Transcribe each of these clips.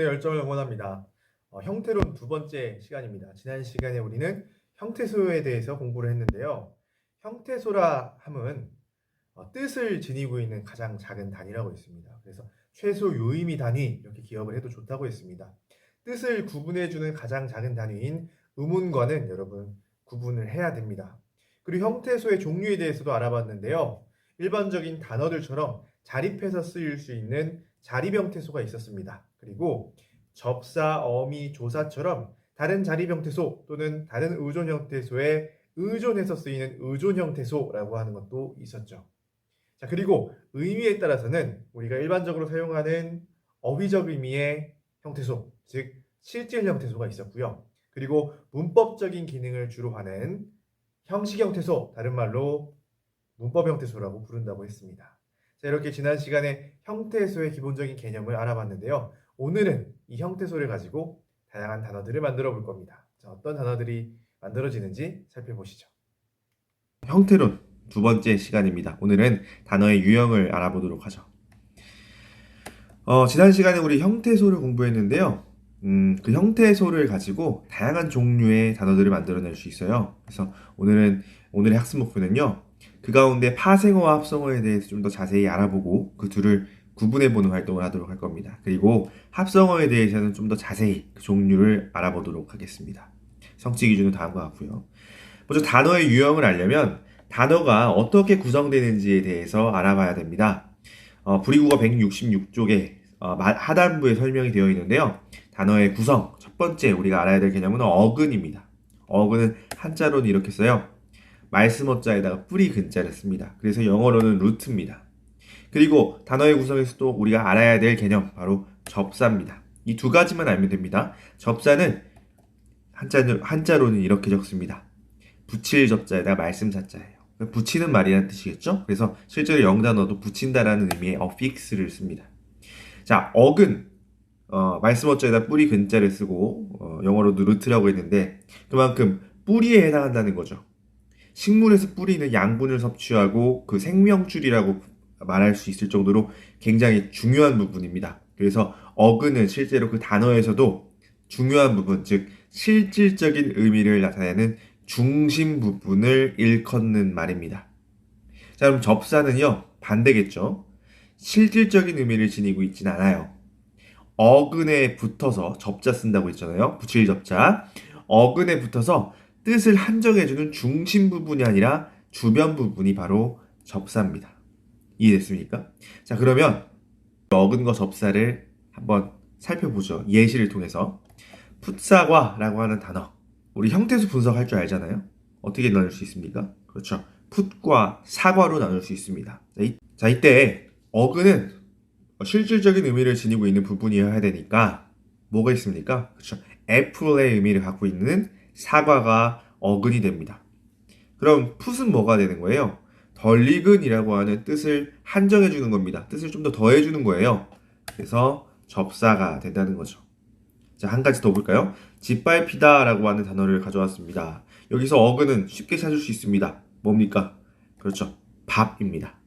여러분의 열정을 응원합니다. 형태론 두 번째 시간입니다. 지난 시간에 우리는 형태소에 대해서 공부를 했는데요. 형태소라 함은 뜻을 지니고 있는 가장 작은 단위라고 했습니다. 그래서 최소 유의미 단위 이렇게 기억을 해도 좋다고 했습니다. 뜻을 구분해주는 가장 작은 단위인 의문과는 여러분 구분을 해야 됩니다. 그리고 형태소의 종류에 대해서도 알아봤는데요. 일반적인 단어들처럼 자립해서 쓰일 수 있는 자립형태소가 있었습니다. 그리고 접사, 어미, 조사처럼 다른 자립형태소 또는 다른 의존형태소에 의존해서 쓰이는 의존형태소라고 하는 것도 있었죠. 자, 그리고 의미에 따라서는 우리가 일반적으로 사용하는 어휘적 의미의 형태소, 즉 실질 형태소가 있었고요. 그리고 문법적인 기능을 주로 하는 형식 형태소, 다른 말로 문법 형태소라고 부른다고 했습니다. 자, 이렇게 지난 시간에 형태소의 기본적인 개념을 알아봤는데요. 오늘은 이 형태소를 가지고 다양한 단어들을 만들어 볼 겁니다. 자, 어떤 단어들이 만들어지는지 살펴보시죠. 형태론 두 번째 시간입니다. 오늘은 단어의 유형을 알아보도록 하죠. 지난 시간에 우리 형태소를 공부했는데요. 그 형태소를 가지고 다양한 종류의 단어들을 만들어낼 수 있어요. 그래서 오늘의 학습 목표는요. 그 가운데 파생어와 합성어에 대해서 좀 더 자세히 알아보고 그 둘을 구분해보는 활동을 하도록 할 겁니다. 그리고 합성어에 대해서는 좀 더 자세히 그 종류를 알아보도록 하겠습니다. 성취 기준은 다음과 같고요. 먼저 단어의 유형을 알려면 단어가 어떻게 구성되는지에 대해서 알아봐야 됩니다. 불이국어 166쪽에 하단부에 설명이 되어 있는데요. 단어의 구성, 첫 번째 우리가 알아야 될 개념은 어근입니다. 어근은 한자로는 이렇게 써요. 말씀 어자에다가 뿌리 근자를 씁니다. 그래서 영어로는 루트입니다. 그리고 단어의 구성에서 또 우리가 알아야 될 개념, 바로 접사입니다. 이 두 가지만 알면 됩니다. 접사는 한자로는 이렇게 적습니다. 붙일 접자에다가 말씀 자자예요. 붙이는 말이라는 뜻이겠죠? 그래서 실제로 영단어도 붙인다라는 의미의 affix를 씁니다. 자, 어근, 말씀 어자에다 뿌리 근자를 쓰고 영어로도 루트라고 했는데 그만큼 뿌리에 해당한다는 거죠. 식물에서 뿌리는 양분을 섭취하고 그 생명줄이라고 말할 수 있을 정도로 굉장히 중요한 부분입니다. 그래서 어근은 실제로 그 단어에서도 중요한 부분, 즉 실질적인 의미를 나타내는 중심 부분을 일컫는 말입니다. 자, 그럼 접사는요, 반대겠죠. 실질적인 의미를 지니고 있진 않아요. 어근에 붙어서 접자 쓴다고 했잖아요. 붙일 접자. 어근에 붙어서 뜻을 한정해주는 중심 부분이 아니라 주변 부분이 바로 접사입니다. 이해됐습니까? 자, 그러면 어근과 접사를 한번 살펴보죠. 예시를 통해서. 풋사과라고 하는 단어. 우리 형태수 분석할 줄 알잖아요. 어떻게 나눌 수 있습니까? 그렇죠. 풋과 사과로 나눌 수 있습니다. 자, 이때 어근은 실질적인 의미를 지니고 있는 부분이어야 되니까 뭐가 있습니까? 그렇죠. 애플의 의미를 갖고 있는 사과가 어근이 됩니다. 그럼 풋은 뭐가 되는 거예요? 덜 익은이라고 하는 뜻을 한정해 주는 겁니다. 뜻을 좀 더 더해 주는 거예요. 그래서 접사가 된다는 거죠. 자, 한 가지 더 볼까요? 짓밟히다 라고 하는 단어를 가져왔습니다. 여기서 어근은 쉽게 찾을 수 있습니다. 뭡니까? 그렇죠. 밥입니다.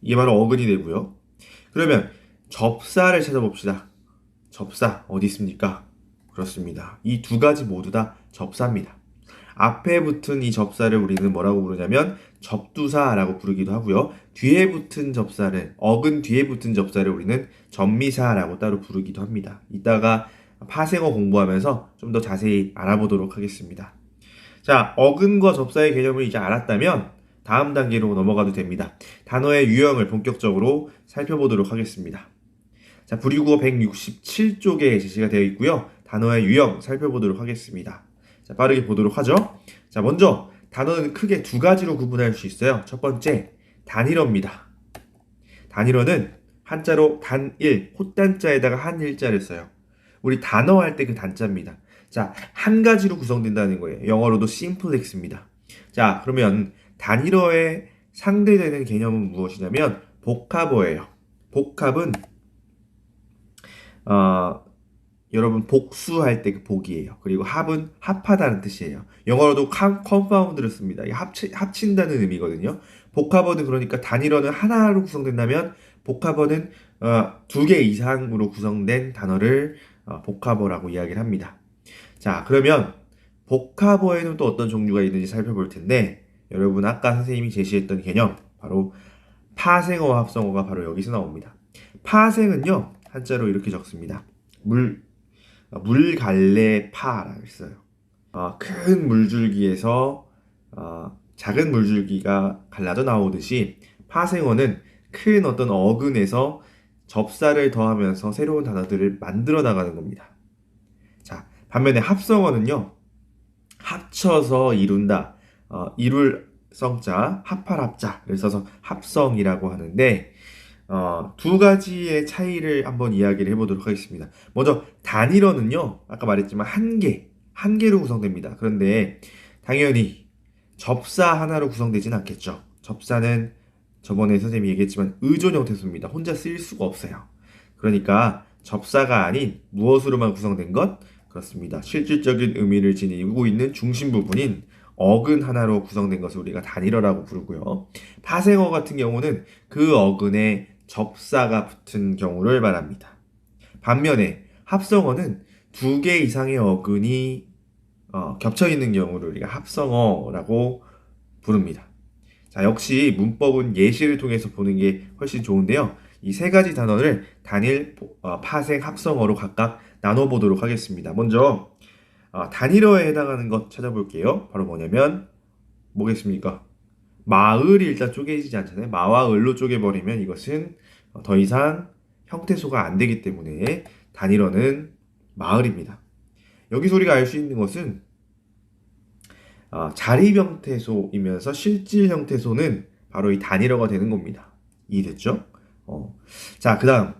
이게 바로 어근이 되고요. 그러면 접사를 찾아봅시다. 접사 어디 있습니까? 그렇습니다. 이 두 가지 모두 다 접사입니다. 앞에 붙은 이 접사를 우리는 뭐라고 부르냐면 접두사라고 부르기도 하고요. 뒤에 붙은 접사를, 어근 뒤에 붙은 접사를 우리는 접미사라고 따로 부르기도 합니다. 이따가 파생어 공부하면서 좀 더 자세히 알아보도록 하겠습니다. 자, 어근과 접사의 개념을 이제 알았다면 다음 단계로 넘어가도 됩니다. 단어의 유형을 본격적으로 살펴보도록 하겠습니다. 자, 불이국어 167쪽에 제시가 되어 있고요. 단어의 유형 살펴보도록 하겠습니다. 자, 빠르게 보도록 하죠. 자, 먼저 단어는 크게 두 가지로 구분할 수 있어요. 첫 번째, 단일어입니다. 단일어는 한자로 단일, 홑단자에다가 한일자를 써요. 우리 단어 할 때 그 단자입니다. 자, 한 가지로 구성된다는 거예요. 영어로도 심플렉스입니다. 자, 그러면 단일어에 상대되는 개념은 무엇이냐면 복합어예요. 복합은 여러분 복수할 때 그 복이에요. 그리고 합은 합하다는 뜻이에요. 영어로도 confound를 씁니다. 합친다는 의미거든요. 복합어는 그러니까 단일어는 하나로 구성된다면 복합어는 두 개 이상으로 구성된 단어를 복합어라고 이야기를 합니다. 자, 그러면 복합어에는 또 어떤 종류가 있는지 살펴볼 텐데, 여러분 아까 선생님이 제시했던 개념, 바로 파생어와 합성어가 바로 여기서 나옵니다. 파생은요, 한자로 이렇게 적습니다. 물갈래파라고 있어요. 큰 물줄기에서 작은 물줄기가 갈라져 나오듯이 파생어는 큰 어떤 어근에서 접사를 더하면서 새로운 단어들을 만들어 나가는 겁니다. 자, 반면에 합성어는요, 합쳐서 이룬다. 이룰 성자, 합할 합자를 써서 합성이라고 하는데, 두 가지의 차이를 한번 이야기를 해보도록 하겠습니다. 먼저 단일어는요, 아까 말했지만 한 개로 구성됩니다. 그런데 당연히 접사 하나로 구성되진 않겠죠. 접사는 저번에 선생님이 얘기했지만 의존 형태소입니다. 혼자 쓰일 수가 없어요. 그러니까 접사가 아닌 무엇으로만 구성된 것? 그렇습니다. 실질적인 의미를 지니고 있는 중심 부분인 어근 하나로 구성된 것을 우리가 단일어라고 부르고요. 파생어 같은 경우는 그 어근에 접사가 붙은 경우를 말합니다. 반면에 합성어는 두 개 이상의 어근이 겹쳐 있는 경우를 우리가 합성어라고 부릅니다. 자, 역시 문법은 예시를 통해서 보는 게 훨씬 좋은데요. 이 세 가지 단어를 단일, 파생, 합성어로 각각 나눠보도록 하겠습니다. 먼저 단일어에 해당하는 것 찾아볼게요. 바로 뭐겠습니까? 마을이 일단 쪼개지지 않잖아요. 마와 을로 쪼개버리면 이것은 더 이상 형태소가 안 되기 때문에 단일어는 마을입니다. 여기서 우리가 알 수 있는 것은 자립 형태소이면서 실질 형태소는 바로 이 단일어가 되는 겁니다. 이해됐죠? 자, 그 다음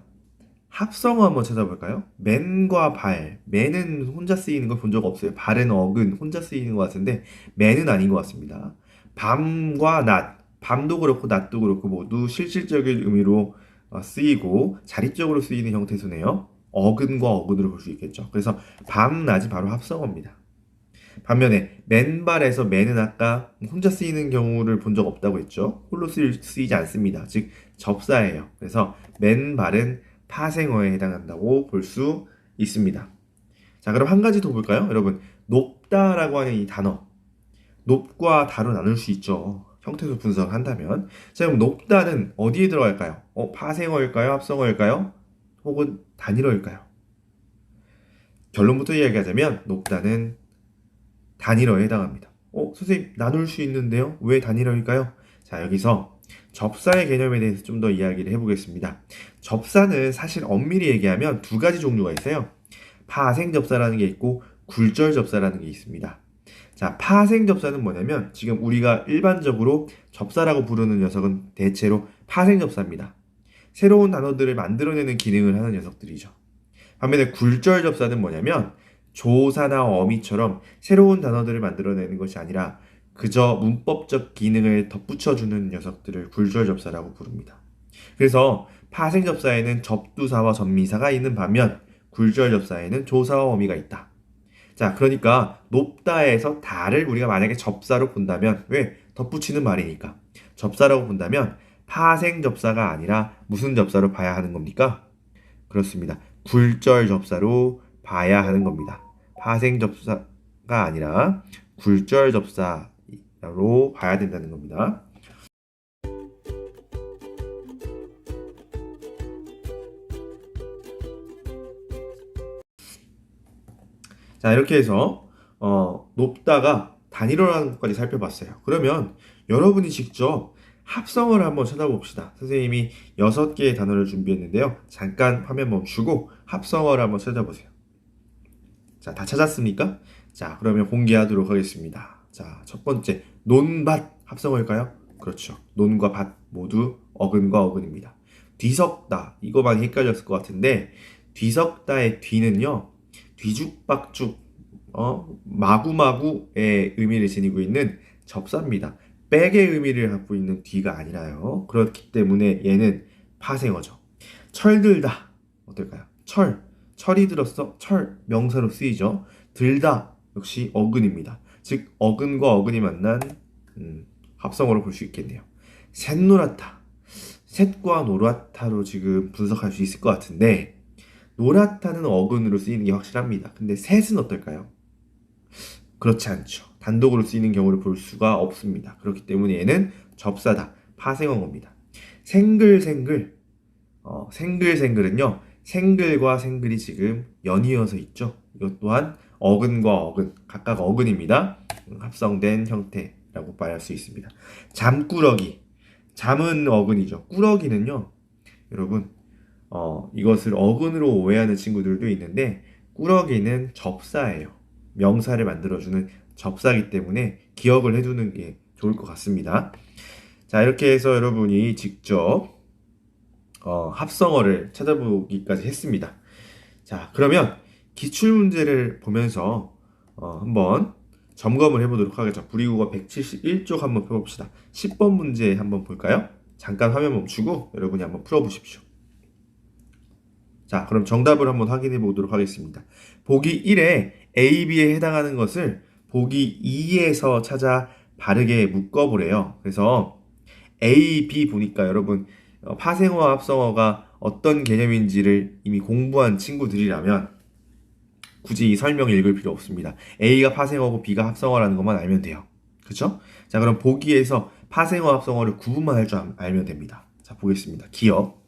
합성어 한번 찾아볼까요? 맨과 발. 맨은 혼자 쓰이는 걸 본 적 없어요. 발은 어근 혼자 쓰이는 것 같은데 맨은 아닌 것 같습니다. 밤과 낮. 밤도 그렇고 낮도 그렇고 모두 실질적인 의미로 쓰이고 자립적으로 쓰이는 형태소네요. 어근과 어근으로 볼 수 있겠죠. 그래서 밤, 낮이 바로 합성어입니다. 반면에 맨발에서 맨은 아까 혼자 쓰이는 경우를 본 적 없다고 했죠. 홀로 쓰이지 않습니다. 즉 접사예요. 그래서 맨발은 파생어에 해당한다고 볼 수 있습니다. 자, 그럼 한 가지 더 볼까요? 여러분, 높다라고 하는 이 단어, 높과 다로 나눌 수 있죠. 형태소 분석을 한다면. 자, 그럼 높다는 어디에 들어갈까요? 파생어일까요? 합성어일까요? 혹은 단일어일까요? 결론부터 이야기하자면 높다는 단일어에 해당합니다. 선생님, 나눌 수 있는데요? 왜 단일어일까요? 자, 여기서 접사의 개념에 대해서 좀 더 이야기를 해보겠습니다. 접사는 사실 엄밀히 얘기하면 두 가지 종류가 있어요. 파생 접사라는 게 있고 굴절 접사라는 게 있습니다. 자, 파생 접사는 뭐냐면 지금 우리가 일반적으로 접사라고 부르는 녀석은 대체로 파생 접사입니다. 새로운 단어들을 만들어내는 기능을 하는 녀석들이죠. 반면에 굴절 접사는 뭐냐면 조사나 어미처럼 새로운 단어들을 만들어내는 것이 아니라 그저 문법적 기능을 덧붙여주는 녀석들을 굴절 접사라고 부릅니다. 그래서 파생 접사에는 접두사와 접미사가 있는 반면 굴절 접사에는 조사와 어미가 있다. 자, 그러니까 높다에서 다를 우리가 만약에 접사로 본다면, 왜? 덧붙이는 말이니까. 접사라고 본다면 파생 접사가 아니라 무슨 접사로 봐야 하는 겁니까? 그렇습니다. 굴절 접사로 봐야 하는 겁니다. 파생 접사가 아니라 굴절 접사로 봐야 된다는 겁니다. 자, 이렇게 해서 높다가 단일어라는 것까지 살펴봤어요. 그러면 여러분이 직접 합성어를 한번 찾아봅시다. 선생님이 6개의 단어를 준비했는데요. 잠깐 화면 멈추고 합성어를 한번 찾아보세요. 자, 다 찾았습니까? 자, 그러면 공개하도록 하겠습니다. 자, 첫 번째, 논밭 합성어일까요? 그렇죠. 논과 밭 모두 어근과 어근입니다. 뒤섞다, 이거 많이 헷갈렸을 것 같은데 뒤섞다의 뒤는요, 뒤죽박죽, 마구마구의 의미를 지니고 있는 접사입니다. 백의 의미를 갖고 있는 뒤가 아니라요. 그렇기 때문에 얘는 파생어죠. 철들다, 어떨까요? 철이 들었어. 철, 명사로 쓰이죠. 들다, 역시 어근입니다. 즉 어근과 어근이 만난 합성어로 볼 수 있겠네요. 샛노랗다. 셋과 노랗다로 지금 분석할 수 있을 것 같은데, 노랗다는 어근으로 쓰이는 게 확실합니다. 근데 셋은 어떨까요? 그렇지 않죠. 단독으로 쓰이는 경우를 볼 수가 없습니다. 그렇기 때문에 얘는 접사다, 파생어입니다. 생글생글, 생글생글은요, 생글과 생글이 지금 연이어서 있죠. 이것 또한 어근과 어근, 각각 어근입니다. 합성된 형태라고 말할 수 있습니다. 잠꾸러기, 잠은 어근이죠. 꾸러기는요, 여러분, 이것을 어근으로 오해하는 친구들도 있는데, 꾸러기는 접사예요. 명사를 만들어주는 접사이기 때문에 기억을 해두는 게 좋을 것 같습니다. 자, 이렇게 해서 여러분이 직접 합성어를 찾아보기까지 했습니다. 자, 그러면 기출문제를 보면서 한번 점검을 해보도록 하겠죠. 불이국어 171쪽 한번 펴봅시다. 10번 문제 한번 볼까요? 잠깐 화면 멈추고 여러분이 한번 풀어보십시오. 자, 그럼 정답을 한번 확인해 보도록 하겠습니다. 보기 1에 A, B에 해당하는 것을 보기 2에서 찾아 바르게 묶어보래요. 그래서 A, B 보니까 여러분 파생어와 합성어가 어떤 개념인지를 이미 공부한 친구들이라면 굳이 이 설명을 읽을 필요 없습니다. A가 파생어고 B가 합성어라는 것만 알면 돼요. 그쵸? 자, 그럼 보기에서 파생어, 합성어를 구분만 할 줄 알면 됩니다. 자, 보겠습니다. 기억.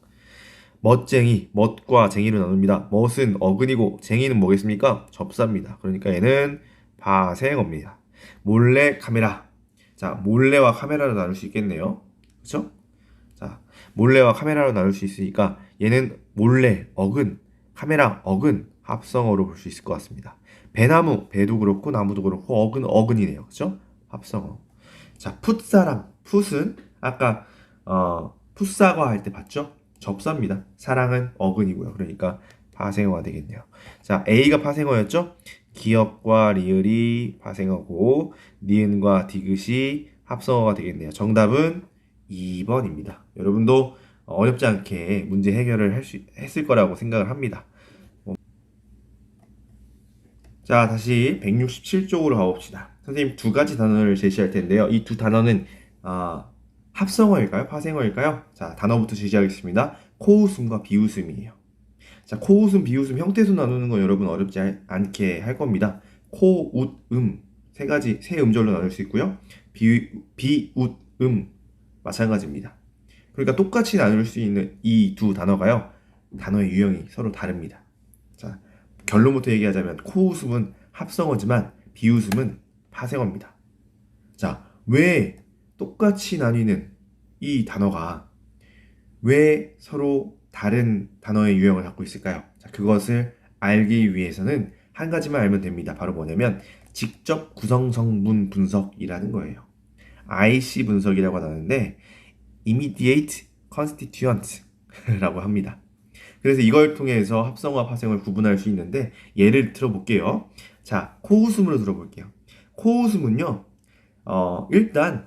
멋쟁이, 멋과 쟁이로 나눕니다. 멋은 어근이고 쟁이는 뭐겠습니까? 접사입니다. 그러니까 얘는 파생어입니다. 몰래 카메라. 자, 몰래와 카메라로 나눌 수 있겠네요. 그쵸? 자, 몰래와 카메라로 나눌 수 있으니까 얘는 몰래, 어근, 카메라, 어근, 합성어로 볼 수 있을 것 같습니다. 배나무, 배도 그렇고 나무도 그렇고 어근, 어근이네요. 그쵸? 합성어. 자, 풋사랑, 풋은 아까 풋사과 할 때 봤죠? 접사입니다. 사랑은 어근이고요. 그러니까 파생어가 되겠네요. 자, A가 파생어였죠? 기역과 리을이 파생어고 니은과 디귿이 합성어가 되겠네요. 정답은 2번입니다. 여러분도 어렵지 않게 문제 해결을 했을 거라고 생각을 합니다. 자, 다시 167쪽으로 가봅시다. 선생님 두 가지 단어를 제시할 텐데요. 이 두 단어는 합성어일까요? 파생어일까요? 자, 단어부터 제시하겠습니다. 코웃음과 비웃음이에요. 자, 코웃음, 비웃음, 형태수 나누는 건 여러분 어렵지 않게 할 겁니다. 코, 웃, 세 가지, 세 음절로 나눌 수 있고요. 비웃, 마찬가지입니다. 그러니까 똑같이 나눌 수 있는 이 두 단어가요, 단어의 유형이 서로 다릅니다. 자, 결론부터 얘기하자면 코웃음은 합성어지만 비웃음은 파생어입니다. 자, 왜 똑같이 나뉘는 이 단어가 왜 서로 다른 단어의 유형을 갖고 있을까요? 자, 그것을 알기 위해서는 한 가지만 알면 됩니다. 바로 뭐냐면 직접 구성 성분 분석이라는 거예요. IC 분석이라고 하는데 Immediate Constituent라고 합니다. 그래서 이걸 통해서 합성어와 파생어를 구분할 수 있는데 예를 들어볼게요. 자, 코웃음으로 들어볼게요. 코웃음은요, 일단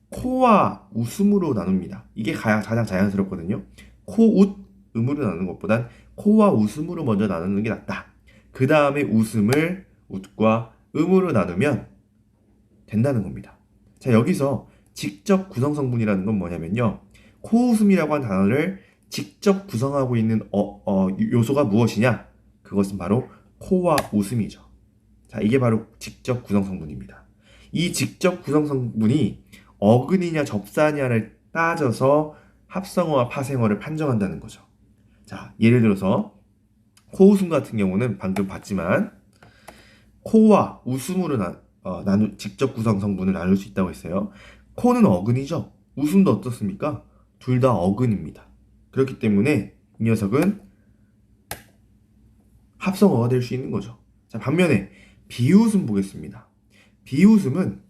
코와 웃음으로 나눕니다. 이게 가장 자연스럽거든요. 코, 웃, 음으로 나누는 것보단 코와 웃음으로 먼저 나누는 게 낫다. 그 다음에 웃음을 웃과 음으로 나누면 된다는 겁니다. 자, 여기서 직접 구성 성분이라는 건 뭐냐면요, 코웃음이라고 하는 단어를 직접 구성하고 있는 요소가 무엇이냐? 그것은 바로 코와 웃음이죠. 자, 이게 바로 직접 구성 성분입니다. 이 직접 구성 성분이 어근이냐 접사냐를 따져서 합성어와 파생어를 판정한다는 거죠. 자, 예를 들어서 코웃음 같은 경우는 방금 봤지만 코와 웃음으로 직접 구성 성분을 나눌 수 있다고 했어요. 코는 어근이죠. 웃음도 어떻습니까? 둘 다 어근입니다. 그렇기 때문에 이 녀석은 합성어가 될 수 있는 거죠. 자, 반면에 비웃음 보겠습니다. 비웃음은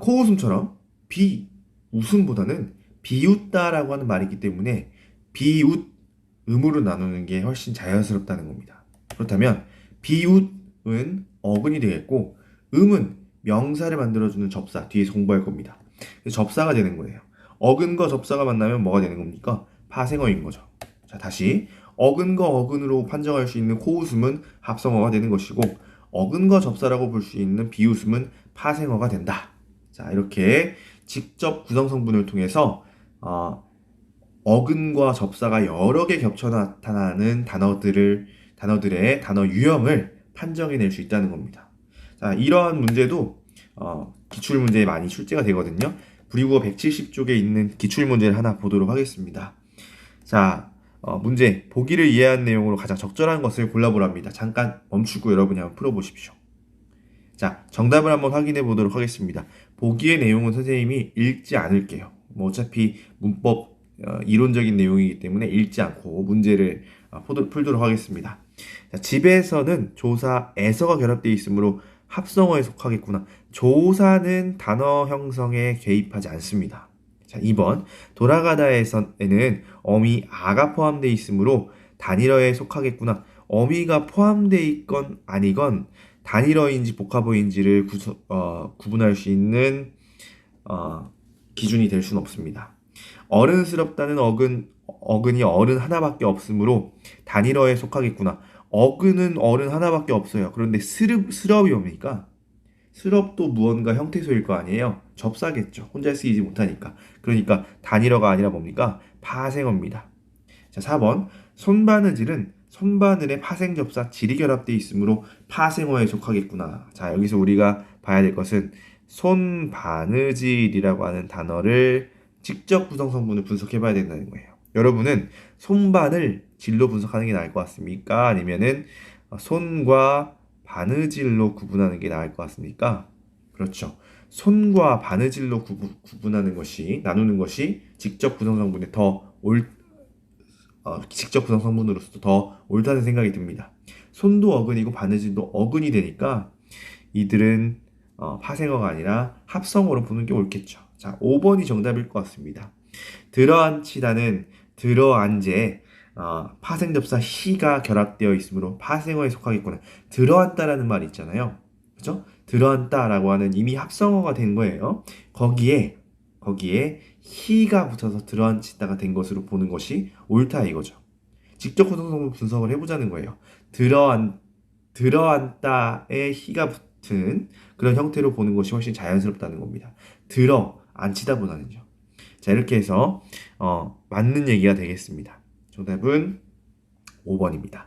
코웃음처럼 비웃음보다는 비웃다라고 하는 말이기 때문에 비웃음으로 나누는 게 훨씬 자연스럽다는 겁니다. 그렇다면 비웃은 어근이 되겠고 음은 명사를 만들어주는 접사, 뒤에서 공부할 겁니다. 접사가 되는 거예요. 어근과 접사가 만나면 뭐가 되는 겁니까? 파생어인 거죠. 자, 다시 어근과 어근으로 판정할 수 있는 코웃음은 합성어가 되는 것이고 어근과 접사라고 볼 수 있는 비웃음은 파생어가 된다. 자, 이렇게 직접 구성 성분을 통해서 어근과 접사가 여러 개 겹쳐 나타나는 단어들의 단어 유형을 판정해낼 수 있다는 겁니다. 자, 이러한 문제도 기출문제에 많이 출제가 되거든요. 불이국어 170쪽에 있는 기출문제를 하나 보도록 하겠습니다. 자, 문제, 보기를 이해한 내용으로 가장 적절한 것을 골라보랍니다. 잠깐 멈추고 여러분이 한번 풀어보십시오. 자, 정답을 한번 확인해 보도록 하겠습니다. 보기의 내용은 선생님이 읽지 않을게요. 뭐 어차피 문법 이론적인 내용이기 때문에 읽지 않고 문제를 풀도록 하겠습니다. 자, 집에서는 조사에서가 결합되어 있으므로 합성어에 속하겠구나. 조사는 단어 형성에 개입하지 않습니다. 자, 2번 돌아가다에는 어미 아가 포함되어 있으므로 단일어에 속하겠구나. 어미가 포함되어 있건 아니건 단일어인지 복합어인지를 구분할 수 있는 기준이 될 수는 없습니다. 어른스럽다는 어근이 어른 하나밖에 없으므로 단일어에 속하겠구나. 어근은 어른 하나밖에 없어요. 그런데 스럽이 뭡니까? 스럽도 무언가 형태소일 거 아니에요? 접사겠죠. 혼자 쓰이지 못하니까. 그러니까 단일어가 아니라 뭡니까? 파생어입니다. 자, 4번 손바느질은 손바늘에 파생접사 질이 결합되어 있으므로 파생어에 속하겠구나. 자, 여기서 우리가 봐야 될 것은 손바느질이라고 하는 단어를 직접 구성 성분을 분석해 봐야 된다는 거예요. 여러분은 손바늘 질로 분석하는 게 나을 것 같습니까? 아니면은 손과 바느질로 구분하는 게 나을 것 같습니까? 그렇죠. 손과 바느질로 구분하는 것이, 나누는 것이 직접 구성 성분에 직접 구성 성분으로서 더 옳다는 생각이 듭니다. 손도 어근이고 바느질도 어근이 되니까 이들은 파생어가 아니라 합성어로 보는 게 옳겠죠. 자, 5번이 정답일 것 같습니다. 들어앉히다는 들어앉에 파생접사 히가 결합되어 있으므로 파생어에 속하겠구나. 들어앉다라는 말이 있잖아요. 그죠? 들어앉다라고 하는 이미 합성어가 된 거예요. 거기에 히가 붙어서 들어앉히다가 된 것으로 보는 것이 옳다 이거죠. 직접 구성성분 분석을 해보자는 거예요. 들어앉다에 히가 붙은 그런 형태로 보는 것이 훨씬 자연스럽다는 겁니다. 들어앉히다보다는요. 자, 이렇게 해서 맞는 얘기가 되겠습니다. 정답은 5번입니다.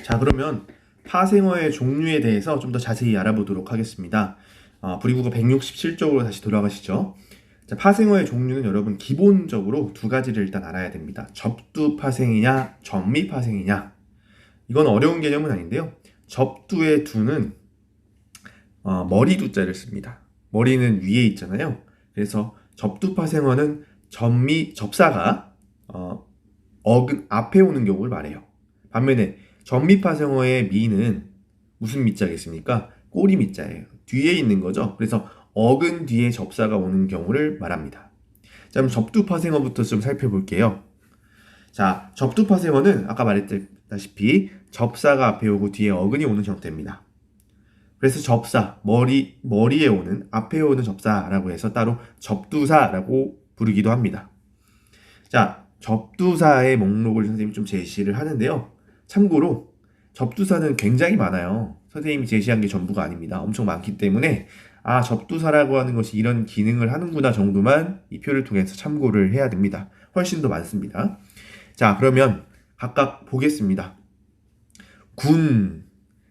자, 그러면 파생어의 종류에 대해서 좀 더 자세히 알아보도록 하겠습니다. 불이국어 167쪽으로 다시 돌아가시죠. 자, 파생어의 종류는 여러분 기본적으로 두 가지를 일단 알아야 됩니다. 접두 파생이냐, 전미 파생이냐. 이건 어려운 개념은 아닌데요. 접두의 두는 머리 두자를 씁니다. 머리는 위에 있잖아요. 그래서 접두 파생어는 접사가 어근 앞에 오는 경우를 말해요. 반면에 전미 파생어의 미는 무슨 미자겠습니까? 꼬리 미자예요. 뒤에 있는 거죠. 그래서 어근 뒤에 접사가 오는 경우를 말합니다. 자, 그럼 접두 파생어부터 좀 살펴볼게요. 자, 접두 파생어는 아까 말했다시피 접사가 앞에 오고 뒤에 어근이 오는 형태입니다. 그래서 접사, 머리에 오는, 앞에 오는 접사라고 해서 따로 접두사라고 부르기도 합니다. 자, 접두사의 목록을 선생님이 좀 제시를 하는데요. 참고로 접두사는 굉장히 많아요. 선생님이 제시한 게 전부가 아닙니다. 엄청 많기 때문에 접두사라고 하는 것이 이런 기능을 하는구나 정도만 이 표를 통해서 참고를 해야 됩니다. 훨씬 더 많습니다. 자, 그러면 각각 보겠습니다. 군.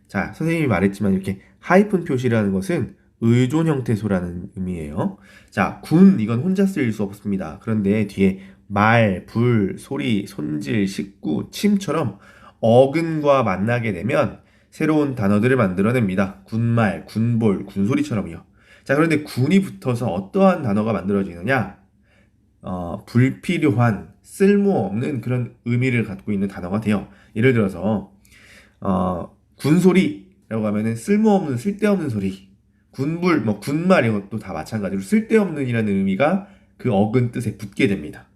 자, 선생님이 말했지만 이렇게 하이픈 표시라는 것은 의존 형태소라는 의미예요. 자, 군, 이건 혼자 쓰일 수 없습니다. 그런데 뒤에 말, 불, 소리, 손질, 식구, 침처럼 어근과 만나게 되면 새로운 단어들을 만들어냅니다. 군말, 군볼, 군소리처럼요. 자, 그런데 군이 붙어서 어떠한 단어가 만들어지느냐? 불필요한, 쓸모없는 그런 의미를 갖고 있는 단어가 돼요. 예를 들어서 군소리라고 하면은 쓸모없는, 쓸데없는 소리. 군불, 군말 이것도 다 마찬가지로 쓸데없는이라는 의미가 그 어근 뜻에 붙게 됩니다.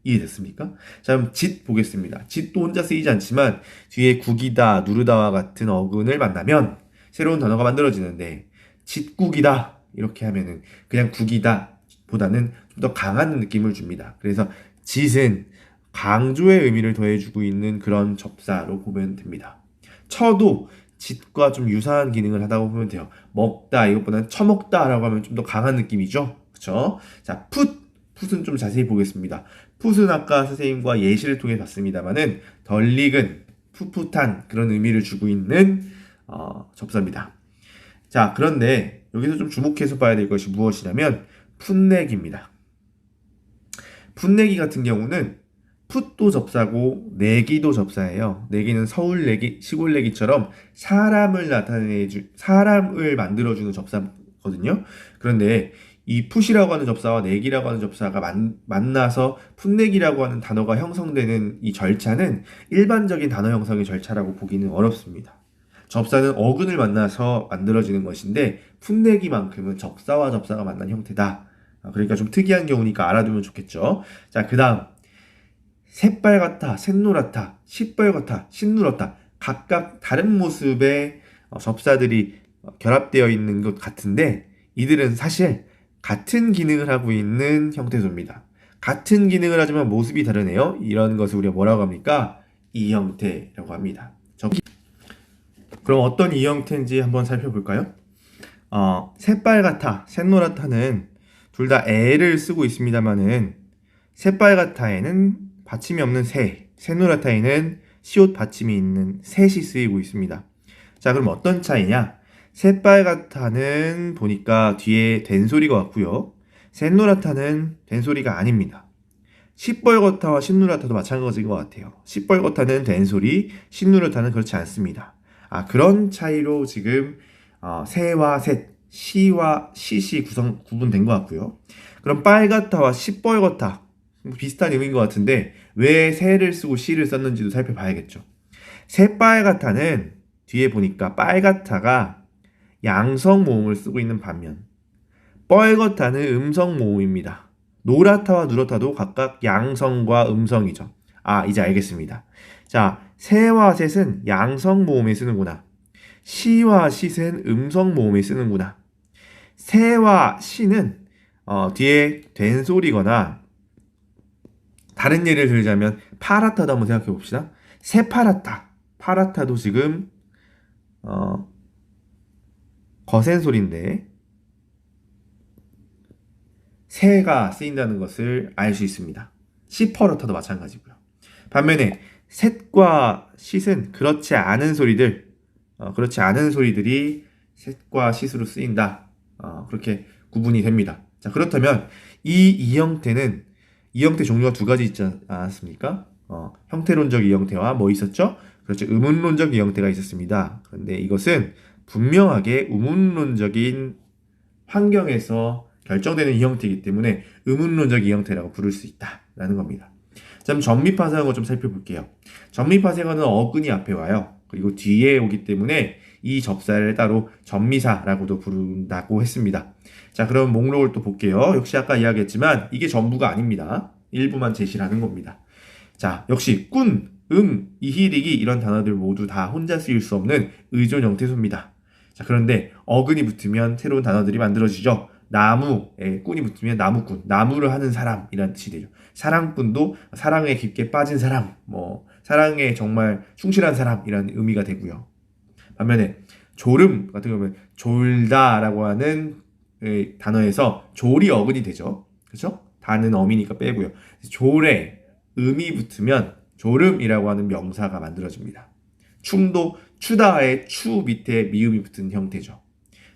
이해됐습니까? 자, 그럼 짓 보겠습니다. 짓도 혼자 쓰이지 않지만 뒤에 국이다, 누르다와 같은 어근을 만나면 새로운 단어가 만들어지는데 짓국이다 이렇게 하면은 그냥 국이다 보다는 좀 더 강한 느낌을 줍니다. 그래서 짓은 강조의 의미를 더해주고 있는 그런 접사로 보면 됩니다. 처도 짓과 좀 유사한 기능을 하다고 보면 돼요. 먹다 이것보다는 처먹다라고 하면 좀 더 강한 느낌이죠. 그쵸? 자, 풋은 좀 자세히 보겠습니다. 풋은 아까 선생님과 예시를 통해 봤습니다만은 덜 익은 풋풋한 그런 의미를 주고 있는 접사입니다. 자, 그런데 여기서 좀 주목해서 봐야 될 것이 무엇이냐면 풋내기입니다. 풋내기 같은 경우는 풋도 접사고 내기도 접사예요. 내기는 서울 내기, 시골 내기처럼 사람을 사람을 만들어주는 접사거든요. 그런데 이 풋이라고 하는 접사와 내기라고 하는 접사가 만나서 풋내기라고 하는 단어가 형성되는 이 절차는 일반적인 단어 형성의 절차라고 보기는 어렵습니다. 접사는 어근을 만나서 만들어지는 것인데 풋내기만큼은 접사와 접사가 만난 형태다. 그러니까 좀 특이한 경우니까 알아두면 좋겠죠. 자, 그 다음 새빨갛다, 샛노랗다, 시뻘겋다, 신누렇다 각각 다른 모습의 접사들이 결합되어 있는 것 같은데 이들은 사실 같은 기능을 하고 있는 형태소입니다. 같은 기능을 하지만 모습이 다르네요. 이런 것을 우리가 뭐라고 합니까? 이형태라고 합니다. 그럼 어떤 이형태인지 한번 살펴볼까요? 새빨갛다, 샛노랗다는 둘 다 애를 쓰고 있습니다만은 새빨갛다에는 받침이 없는 샛노랗다에는 시옷 받침이 있는 셋이 쓰이고 있습니다. 자, 그럼 어떤 차이냐? 새빨갛다는 보니까 뒤에 된소리가 왔고요. 샛노랗다는 된소리가 아닙니다. 시뻘겋다와 신누렇다도 마찬가지인 것 같아요. 시뻘겋다는 된소리, 신누렇다는 그렇지 않습니다. 그런 차이로 지금 새와 셋, 시와 시시 구분된 것 같고요. 그럼 빨갛다와 시뻘겋다 비슷한 의미인 것 같은데 왜 새를 쓰고 시를 썼는지도 살펴봐야겠죠. 새빨갛다는 뒤에 보니까 빨갛다가 양성 모음을 쓰고 있는 반면 뻘겋다는 음성 모음입니다. 노랗다와 누렇다도 각각 양성과 음성이죠. 이제 알겠습니다. 자, 새와 셋은 양성 모음에 쓰는구나. 시와 싯은 음성 모음에 쓰는구나. 새와 시는 뒤에 된소리거나 다른 예를 들자면 파랗다도 한번 생각해 봅시다. 새파랗다. 파랗다도 지금 거센 소리인데 새가 쓰인다는 것을 알 수 있습니다. 시퍼렇다도 마찬가지고요. 반면에 셋과 싯은 그렇지 않은 소리들이 셋과 싯으로 쓰인다. 그렇게 구분이 됩니다. 자, 그렇다면 이 형태 종류가 두 가지 있지 않았습니까? 형태론적 이형태와 뭐 있었죠? 그렇죠. 의문론적 이형태가 있었습니다. 그런데 이것은 분명하게 우문론적인 환경에서 결정되는 이형태이기 때문에 의문론적 이형태라고 부를 수 있다라는 겁니다. 자, 그럼 전미파생어를 좀 살펴볼게요. 전미파생어는 어근이 앞에 와요. 그리고 뒤에 오기 때문에 이 접사를 따로 전미사라고도 부른다고 했습니다. 자, 그럼 목록을 또 볼게요. 역시 아까 이야기했지만 이게 전부가 아닙니다. 일부만 제시를 하는 겁니다. 자, 역시 꾼, 이희리기 이런 단어들 모두 다 혼자 쓰일 수 없는 의존 형태소입니다. 자, 그런데 어근이 붙으면 새로운 단어들이 만들어지죠. 나무에 꾼이 붙으면 나무꾼, 나무를 하는 사람이라는 뜻이 되죠. 사랑꾼도 사랑에 깊게 빠진 사람, 사랑에 정말 충실한 사람이라는 의미가 되고요. 반면에 졸음 같은 경우는 졸다라고 하는 단어에서 졸이 어근이 되죠. 그렇죠? 다는 어미니까 빼고요. 졸에 음이 붙으면 졸음이라고 하는 명사가 만들어집니다. 춤도 추다의 추 밑에 미음이 붙은 형태죠.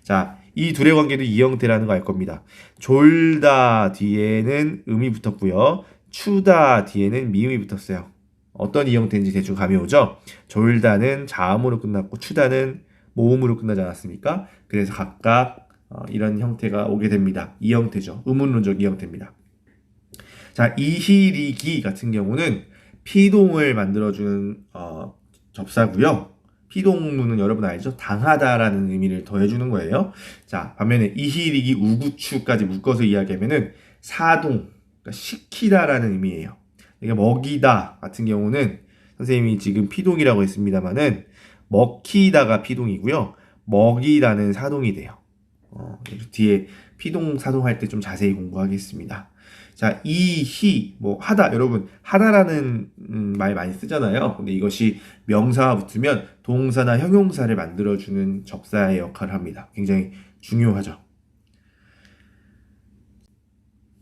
자, 이 둘의 관계도 이 형태라는 거 알 겁니다. 졸다 뒤에는 음이 붙었고요. 추다 뒤에는 미음이 붙었어요. 어떤 이 형태인지 대충 감이 오죠? 졸다는 자음으로 끝났고 추다는 모음으로 끝나지 않았습니까? 그래서 각각 이런 형태가 오게 됩니다. 이 형태죠. 의문론적 이 형태입니다. 자, 이희리기 같은 경우는 피동을 만들어주는 접사고요. 피동문은 여러분 알죠? 당하다라는 의미를 더해주는 거예요. 자, 반면에 이희리기 우구추까지 묶어서 이야기하면은 사동, 그러니까 시키다라는 의미예요. 그러니까 먹이다 같은 경우는 선생님이 지금 피동이라고 했습니다만은 먹히다가 피동이고요. 먹이다는 사동이 돼요. 뒤에 피동, 사동할 때 좀 자세히 공부하겠습니다. 자, 이, 히, 뭐, 하다. 여러분, 하다라는 말 많이 쓰잖아요. 근데 이것이 명사와 붙으면 동사나 형용사를 만들어주는 접사의 역할을 합니다. 굉장히 중요하죠.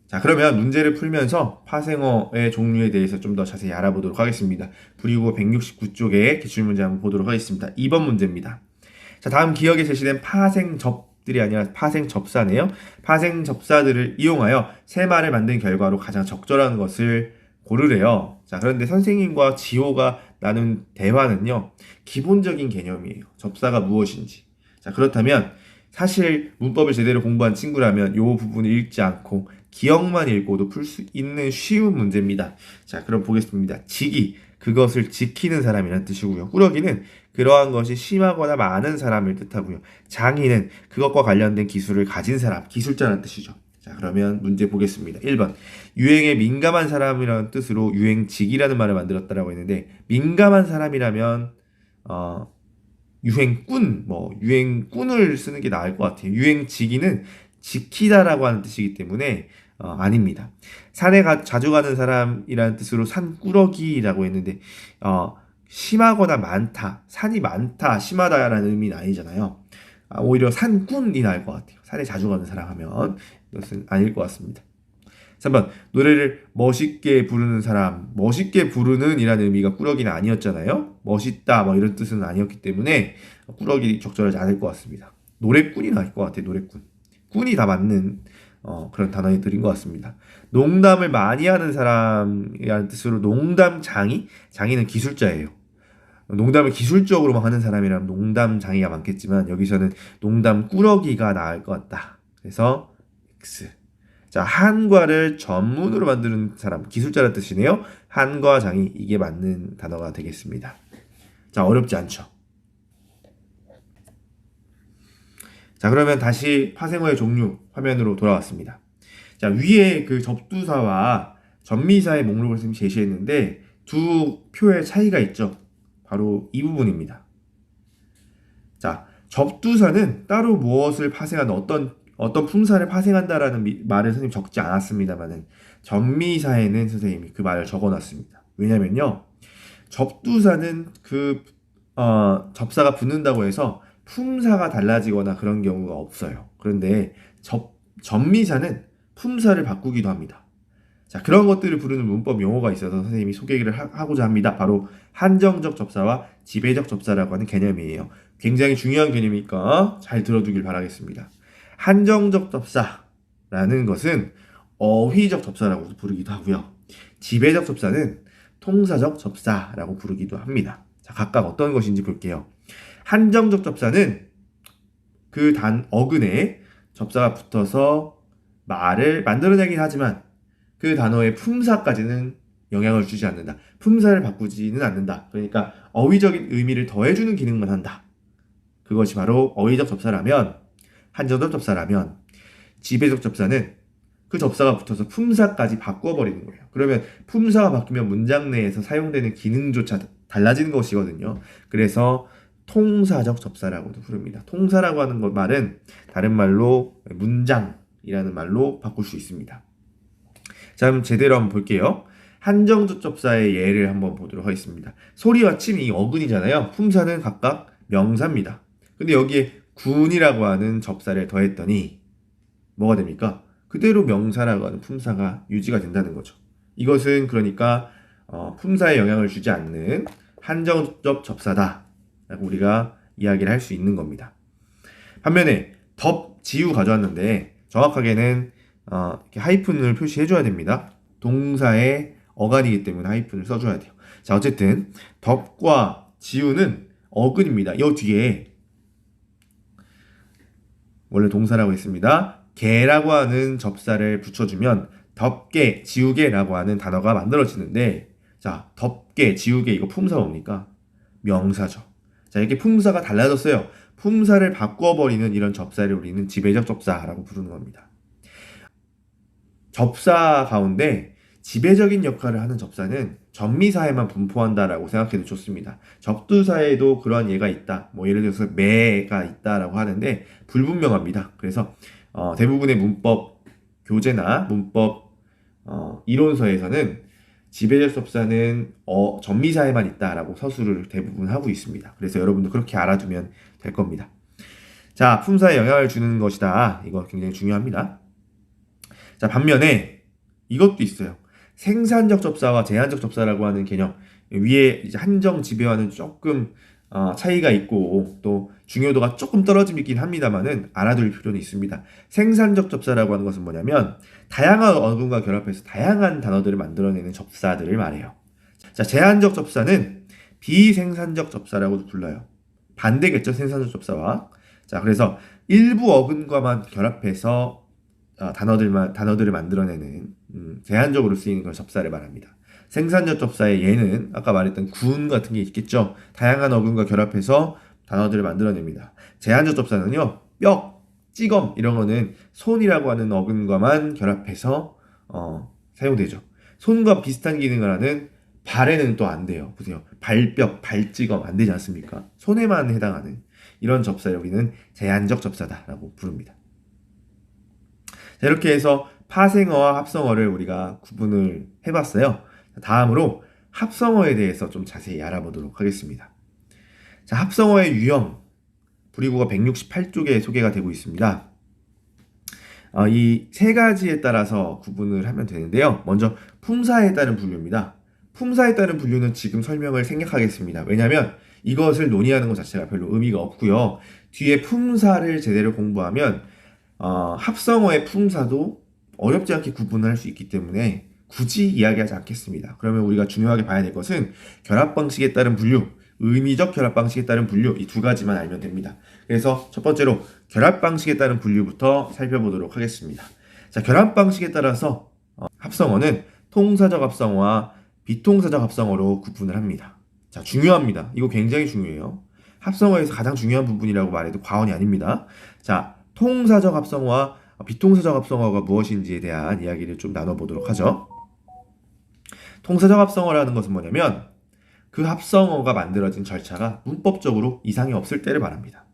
자, 그러면 문제를 풀면서 파생어의 종류에 대해서 좀 더 자세히 알아보도록 하겠습니다. 그리고 169쪽의 기출문제 한번 보도록 하겠습니다. 2번 문제입니다. 자, 다음 기억에 제시된 파생접들이 아니라 파생접사네요. 파생접사들을 이용하여 새 말을 만든 결과로 가장 적절한 것을 고르래요. 자, 그런데 선생님과 지호가 나눈 대화는요, 기본적인 개념이에요. 접사가 무엇인지. 자, 그렇다면 사실 문법을 제대로 공부한 친구라면 이 부분을 읽지 않고 기억만 읽고도 풀 수 있는 쉬운 문제입니다. 자, 그럼 보겠습니다. 지기, 그것을 지키는 사람이란 뜻이고요. 꾸러기는 그러한 것이 심하거나 많은 사람을 뜻하고요. 장인은 그것과 관련된 기술을 가진 사람, 기술자라는 뜻이죠. 자, 그러면 문제 보겠습니다. 1번. 유행에 민감한 사람이라는 뜻으로 유행직이라는 말을 만들었다라고 했는데, 민감한 사람이라면 유행꾼을 쓰는 게 나을 것 같아요. 유행지기는 지키다라고 하는 뜻이기 때문에 아닙니다. 산에 자주 가는 사람이라는 뜻으로 산꾸러기라고 했는데 심하거나 많다, 산이 많다, 심하다라는 의미는 아니잖아요. 오히려 산꾼이 나을 것 같아요. 산에 자주 가는 사람 하면 이것은 아닐 것 같습니다. 3번. 노래를 멋있게 부르는 사람. 멋있게 부르는 이라는 의미가 꾸러기는 아니었잖아요. 멋있다 뭐 이런 뜻은 아니었기 때문에 꾸러기 적절하지 않을 것 같습니다. 노래꾼이 나을 것 같아요. 노래꾼. 꾼이 다 맞는 그런 단어들인 것 같습니다. 농담을 많이 하는 사람이라는 뜻으로 농담장이? 장이는 기술자예요. 농담을 기술적으로만 하는 사람이라면 농담장이가 많겠지만 여기서는 농담꾸러기가 나을 것 같다. 그래서 X. 자, 한과를 전문으로 만드는 사람, 기술자라는 뜻이네요. 한과 장이 이게 맞는 단어가 되겠습니다. 자, 어렵지 않죠? 자, 그러면 다시 파생어의 종류 화면으로 돌아왔습니다. 자, 위에 그 접두사와 전미사의 목록을 지금 제시했는데 두 표의 차이가 있죠. 바로 이 부분입니다. 자, 접두사는 따로 무엇을 파생하는 어떤 품사를 파생한다라는 말을 선생님 적지 않았습니다만은 전미사에는 선생님이 그 말을 적어놨습니다. 왜냐면요, 접두사는 접사가 붙는다고 해서 품사가 달라지거나 그런 경우가 없어요. 그런데 전미사는 품사를 바꾸기도 합니다. 자, 그런 것들을 부르는 문법 용어가 있어서 선생님이 소개를 하고자 합니다. 바로 한정적 접사와 지배적 접사라고 하는 개념이에요. 굉장히 중요한 개념이니까 잘 들어두길 바라겠습니다. 한정적 접사라는 것은 어휘적 접사라고 부르기도 하고요. 지배적 접사는 통사적 접사라고 부르기도 합니다. 자, 각각 어떤 것인지 볼게요. 한정적 접사는 그 어근에 접사가 붙어서 말을 만들어내긴 하지만 그 단어의 품사까지는 영향을 주지 않는다. 품사를 바꾸지는 않는다. 그러니까 어휘적인 의미를 더해주는 기능만 한다. 그것이 바로 어휘적 접사라면, 한정적 접사라면, 지배적 접사는 그 접사가 붙어서 품사까지 바꿔버리는 거예요. 그러면 품사가 바뀌면 문장 내에서 사용되는 기능조차 달라지는 것이거든요. 그래서 통사적 접사라고도 부릅니다. 통사라고 하는 말은 다른 말로 문장이라는 말로 바꿀 수 있습니다. 자, 그럼 제대로 한번 볼게요. 한정적 접사의 예를 한번 보도록 하겠습니다. 소리와 침이 어근이잖아요. 품사는 각각 명사입니다. 근데 여기에 군이라고 하는 접사를 더했더니 뭐가 됩니까? 그대로 명사라고 하는 품사가 유지가 된다는 거죠. 이것은 그러니까 품사에 영향을 주지 않는 한정적 접사다 라고 우리가 이야기를 할 수 있는 겁니다. 반면에 지우 가져왔는데 정확하게는 이렇게 하이픈을 표시해줘야 됩니다. 동사의 어간이기 때문에 하이픈을 써줘야 돼요. 자, 어쨌든 덥과 지우는 어근입니다. 이 뒤에 원래 동사라고 했습니다. 개라고 하는 접사를 붙여주면 덥게, 지우개라고 하는 단어가 만들어지는데, 자, 덥게, 지우개 이거 품사 뭡니까? 명사죠. 자, 이렇게 품사가 달라졌어요. 품사를 바꿔버리는 이런 접사를 우리는 지배적 접사라고 부르는 겁니다. 접사 가운데 지배적인 역할을 하는 접사는 전미사에만 분포한다라고 생각해도 좋습니다. 접두사에도 그러한 예가 있다. 뭐 예를 들어서 매가 있다라고 하는데 불분명합니다. 그래서 대부분의 문법 교재나 문법 이론서에서는 지배적 접사는 전미사에만 있다라고 서술을 대부분 하고 있습니다. 그래서 여러분도 그렇게 알아두면 될 겁니다. 자, 품사에 영향을 주는 것이다. 이거 굉장히 중요합니다. 자, 반면에 이것도 있어요. 생산적 접사와 제한적 접사라고 하는 개념. 위에 이제 한정 지배와는 조금 차이가 있고 또 중요도가 조금 떨어지긴 합니다만은 알아둘 필요는 있습니다. 생산적 접사라고 하는 것은 뭐냐면 다양한 어근과 결합해서 다양한 단어들을 만들어내는 접사들을 말해요. 자, 제한적 접사는 비생산적 접사라고도 불러요. 반대겠죠, 생산적 접사와. 자, 그래서 일부 어근과만 결합해서 단어들을 만들어내는 제한적으로 쓰이는 걸 접사를 말합니다. 생산적 접사의 예는 아까 말했던 군 같은 게 있겠죠. 다양한 어근과 결합해서 단어들을 만들어냅니다. 제한적 접사는요, 뼈, 찌검 이런 거는 손이라고 하는 어근과만 결합해서 사용되죠. 손과 비슷한 기능을 하는 발에는 또 안 돼요. 보세요. 발뼈, 발찌검 안 되지 않습니까? 손에만 해당하는 이런 접사를 우리는 제한적 접사다라고 부릅니다. 자, 이렇게 해서 파생어와 합성어를 우리가 구분을 해봤어요. 다음으로 합성어에 대해서 좀 자세히 알아보도록 하겠습니다. 자, 합성어의 유형, 불이구가 168쪽에 소개가 되고 있습니다. 이 세 가지에 따라서 구분을 하면 되는데요. 먼저 품사에 따른 분류입니다. 품사에 따른 분류는 지금 설명을 생략하겠습니다. 왜냐하면 이것을 논의하는 것 자체가 별로 의미가 없고요. 뒤에 품사를 제대로 공부하면 합성어의 품사도 어렵지 않게 구분을 할 수 있기 때문에 굳이 이야기하지 않겠습니다. 그러면 우리가 중요하게 봐야 될 것은 결합 방식에 따른 분류, 의미적 결합 방식에 따른 분류, 이 두 가지만 알면 됩니다. 그래서 첫 번째로 결합 방식에 따른 분류부터 살펴보도록 하겠습니다. 자, 결합 방식에 따라서 합성어는 통사적 합성어와 비통사적 합성어로 구분을 합니다. 자, 중요합니다. 이거 굉장히 중요해요. 합성어에서 가장 중요한 부분이라고 말해도 과언이 아닙니다. 자, 통사적 합성어와 비통사적 합성어가 무엇인지에 대한 이야기를 좀 나눠보도록 하죠. 통사적 합성어라는 것은 뭐냐면 그 합성어가 만들어진 절차가 문법적으로 이상이 없을 때를 말합니다.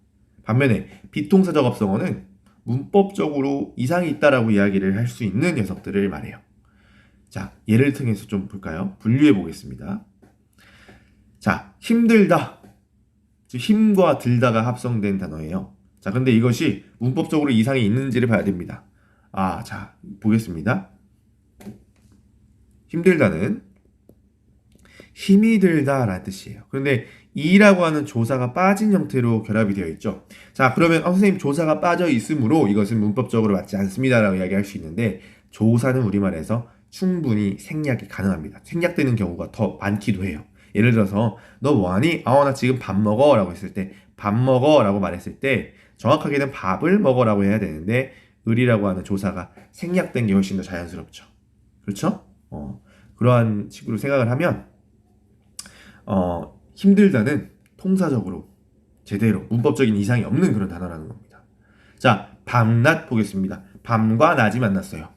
반면에 비통사적 합성어는 문법적으로 이상이 있다라고 이야기를 할 수 있는 녀석들을 말해요. 자, 예를 통해서 좀 볼까요? 분류해 보겠습니다. 자, 힘들다. 즉 힘과 들다가 합성된 단어예요. 자, 근데 이것이 문법적으로 이상이 있는지를 봐야 됩니다. 자, 보겠습니다. 힘들다는 힘이 들다라는 뜻이에요. 그런데 이라고 하는 조사가 빠진 형태로 결합이 되어 있죠. 자, 그러면 선생님 조사가 빠져 있으므로 이것은 문법적으로 맞지 않습니다라고 이야기할 수 있는데 조사는 우리말에서 충분히 생략이 가능합니다. 생략되는 경우가 더 많기도 해요. 예를 들어서 너 뭐하니? 나 지금 밥 먹어 라고 했을 때 밥 먹어 라고 말했을 때 정확하게는 밥을 먹어 라고 해야 되는데 을이라고 하는 조사가 생략된 게 훨씬 더 자연스럽죠. 그렇죠? 그러한 식으로 생각을 하면 힘들다는 통사적으로 제대로 문법적인 이상이 없는 그런 단어라는 겁니다. 자, 밤낮 보겠습니다. 밤과 낮이 만났어요.